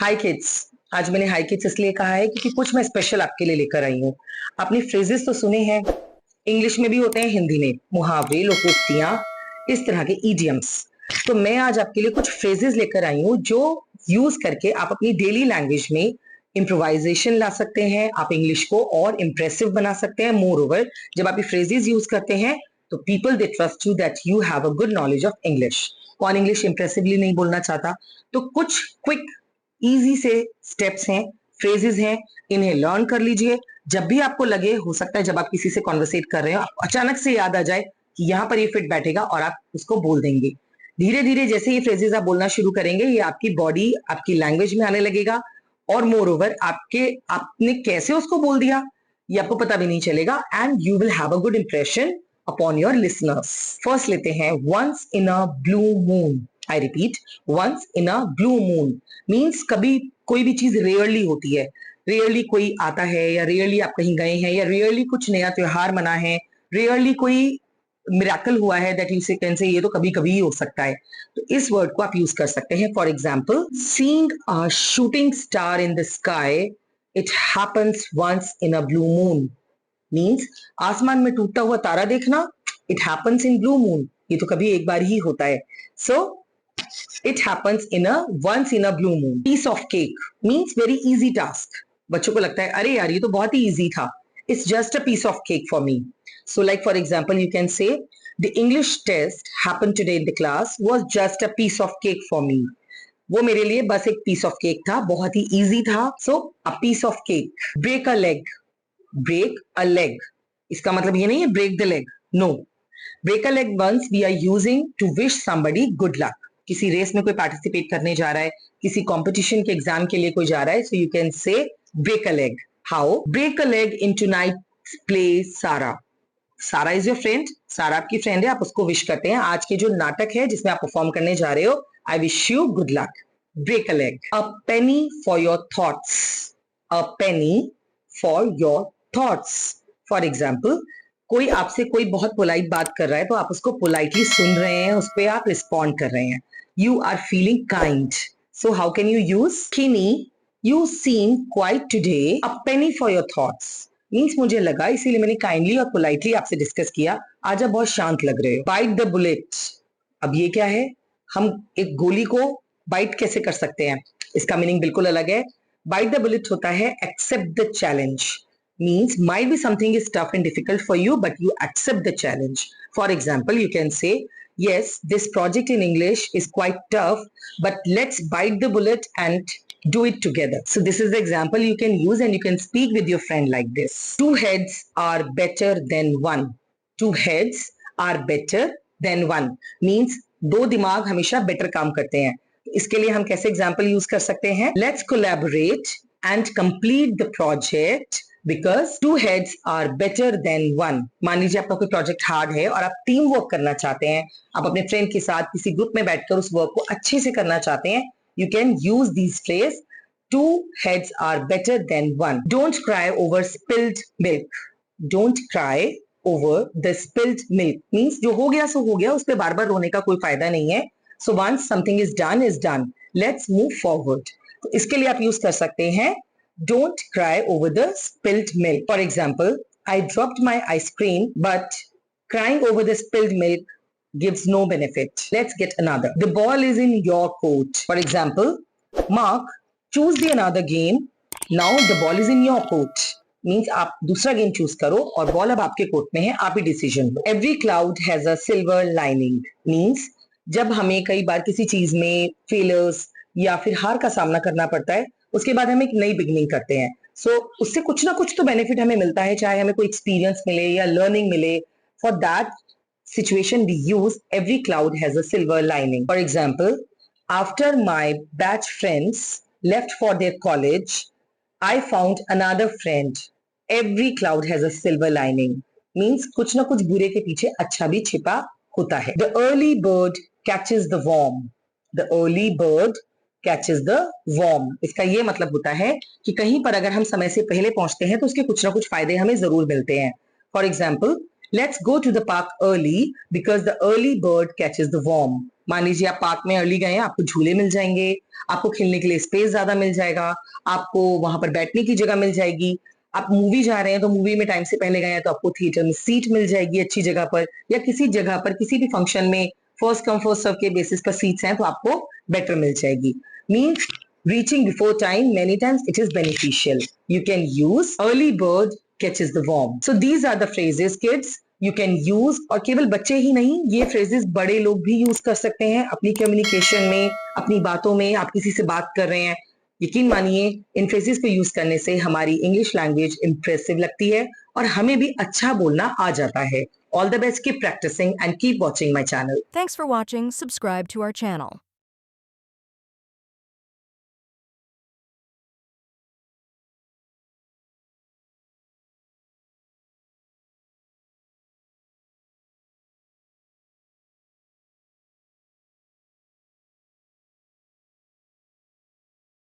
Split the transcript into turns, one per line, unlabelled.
हाय kids. आज मैंने हाय kids इसलिए कहा है क्योंकि कुछ मैं स्पेशल आपके लिए लेकर आई हूँ। आपने फ्रेजेस तो सुने हैं, इंग्लिश में भी होते हैं, हिंदी में मुहावरे, लोकोक्तियां, इस तरह के इडियम्स। तो मैं आज आपके लिए कुछ फ्रेजेस लेकर आई हूँ जो यूज करके आप अपनी डेली लैंग्वेज में इम्प्रोवाइजेशन ला सकते हैं, आप इंग्लिश को और इम्प्रेसिव बना सकते हैं। मोर ओवर, जब आप ये फ्रेजेस यूज करते हैं तो people they trust you that you have a good knowledge of English. कौन इंग्लिश इंप्रेसिवली नहीं बोलना चाहता? तो कुछ क्विक इजी से स्टेप्स हैं, फ्रेजेस हैं, इन्हें लर्न कर लीजिए। जब भी आपको लगे, हो सकता है जब आप किसी से कॉन्वर्सेट कर रहे हो आपको अचानक से याद आ जाए कि यहाँ पर ये फिट बैठेगा और आप उसको बोल देंगे। धीरे धीरे जैसे ये फ्रेजेस आप बोलना शुरू करेंगे, ये आपकी बॉडी, आपकी लैंग्वेज में आने लगेगा और मोर ओवर आपने कैसे उसको बोल दिया ये आपको पता भी नहीं चलेगा and you will have a good impression upon your listeners. First लेते हैं, once in a blue moon. I repeat, once in a blue moon means कभी कोई भी चीज रेयरली होती है। रेयरली कोई आता है, या रेयरली आप कहीं गए हैं, या रेयरली कुछ नया त्योहार मना है, रेयरली कोई मिराकल हुआ है दैट यू से कैन से ये तो कभी कभी ही हो सकता है। तो इस वर्ड को आप यूज कर सकते हैं। For example, seeing a shooting star in the sky, it happens once in a blue moon means आसमान में टूटता हुआ तारा देखना, it happens in blue moon, ये तो कभी एक बार ही होता है। So it happens in a once in a blue moon. Piece of cake means very easy task. बच्चों को लगता है अरे यार ये तो बहुत ही इजी था, it's just a piece of cake for me. So like for example you can say the English test happen today in the class was just a piece of cake for me. वो मेरे लिए बस एक piece of cake था, बहुत ही easy था। So a piece of cake. Break a leg, break a leg, इसका मतलब ये नहीं है break the leg, no. Break a leg once we are using to wish somebody good luck. किसी रेस में कोई पार्टिसिपेट करने जा रहा है, किसी कंपटीशन के एग्जाम के लिए कोई जा रहा है, so you can say break a leg. How? Break a leg in tonight's play Sarah. Sarah is your friend, सारा आपकी फ्रेंड है, आप उसको विश करते हैं आज के जो नाटक है जिसमें आप परफॉर्म करने जा रहे हो, I wish you good luck. Break a leg. A penny for your thoughts, a penny for your thoughts. For example, कोई आपसे कोई बहुत पोलाइट बात कर रहा है तो आप उसको पोलाइटली सुन रहे हैं, उस पर आप रिस्पॉन्ड कर रहे हैं। You are feeling kind, so how can you use? किनी, you seem quiet today, a penny for your thoughts means मुझे लगा इसीलिए मैंने काइंडली और पोलाइटली आपसे डिस्कस किया, आज आप बहुत शांत लग रहे हो। बाइट द बुलेट, अब ये क्या है? हम एक गोली को बाइट कैसे कर सकते हैं, इसका मीनिंग बिल्कुल अलग है। बाइट द बुलेट होता है except the challenge means might be something is tough and difficult for you but you accept the challenge. For example, you can say, yes, this project in English is quite tough but let's bite the bullet and do it together. So this is the example you can use and you can speak with your friend like this. Two heads are better than one. Two heads are better than one means दो दिमाग हमेशा better काम करते हैं। इसके लिए हम कैसे एग्जाम्पल यूज कर सकते हैं? Let's collaborate and complete the project because two heads are better than one. मान लीजिए आपका कोई प्रोजेक्ट हार्ड है और आप टीम वर्क करना चाहते हैं, आप अपने फ्रेंड के साथ किसी ग्रुप में बैठकर उस वर्क को अच्छे से करना चाहते हैं, you can use this phrase, two heads are better than one. Don't cry over spilled milk, don't cry over the spilled milk means जो हो गया सो हो गया, उस पर बार बार रोने का कोई फायदा नहीं है। So once something is done, let's move forward. तो इसके लिए आप यूज कर सकते हैं don't cry over the spilt milk. For example, I dropped my ice cream, but crying over the spilled milk gives no benefit. Let's get another. The ball is in your court. For example, Mark, choose the another game. Now the ball is in your court. Means आप दूसरा game choose करो और ball अब आपके court में है, आप ही डिसीजन लो। Every cloud has a silver lining. Means जब हमें कई बार किसी चीज में फेलर्स या फिर हार का सामना करना पड़ता है, उसके बाद हम एक नई बिगनिंग करते हैं। सो उससे कुछ ना कुछ तो बेनिफिट हमें मिलता है, चाहे हमें कोई एक्सपीरियंस मिले या लर्निंग मिले। For that situation we use every cloud has a silver lining. For example, after my batch friends left for their college, I found another friend, every cloud has a silver lining means कुछ ना कुछ बुरे के पीछे अच्छा भी छिपा होता है। The early bird catches the worm, the early bird catches the worm, इसका ये मतलब होता है कि कहीं पर अगर हम समय से पहले पहुंचते हैं तो उसके कुछ ना कुछ फायदे हमें जरूर मिलते हैं। For example, let's go to the park early because the early bird catches the worm मान लीजिए आप पार्क में अर्ली गए हैं, आपको झूले मिल जाएंगे, आपको खेलने के लिए स्पेस ज्यादा मिल जाएगा, आपको वहां पर बैठने की जगह मिल जाएगी। आप मूवी जा रहे हैं तो मूवी में टाइम से पहले गए हैं तो आपको थिएटर में सीट मिल जाएगी अच्छी जगह पर, या किसी जगह पर किसी भी फंक्शन में फर्स्ट कम फर्स्ट सर्व के बेसिस पर सीट्स हैं तो आपको बेटर मिल जाएगी। Means reaching before time many times it is beneficial. You can use early bird catches the worm. So these are the phrases kids you can use, और केवल बच्चे ही नहीं, ये phrases बड़े लोग भी यूज कर सकते हैं अपनी कम्युनिकेशन में, अपनी बातों में। आप किसी से बात कर रहे हैं, यकीन मानिए इन phrases को यूज करने से हमारी इंग्लिश लैंग्वेज इंप्रेसिव लगती है और हमें भी अच्छा बोलना आ जाता है। All the best, keep practicing and keep watching my channel.
Thanks for watching. Subscribe to our channel.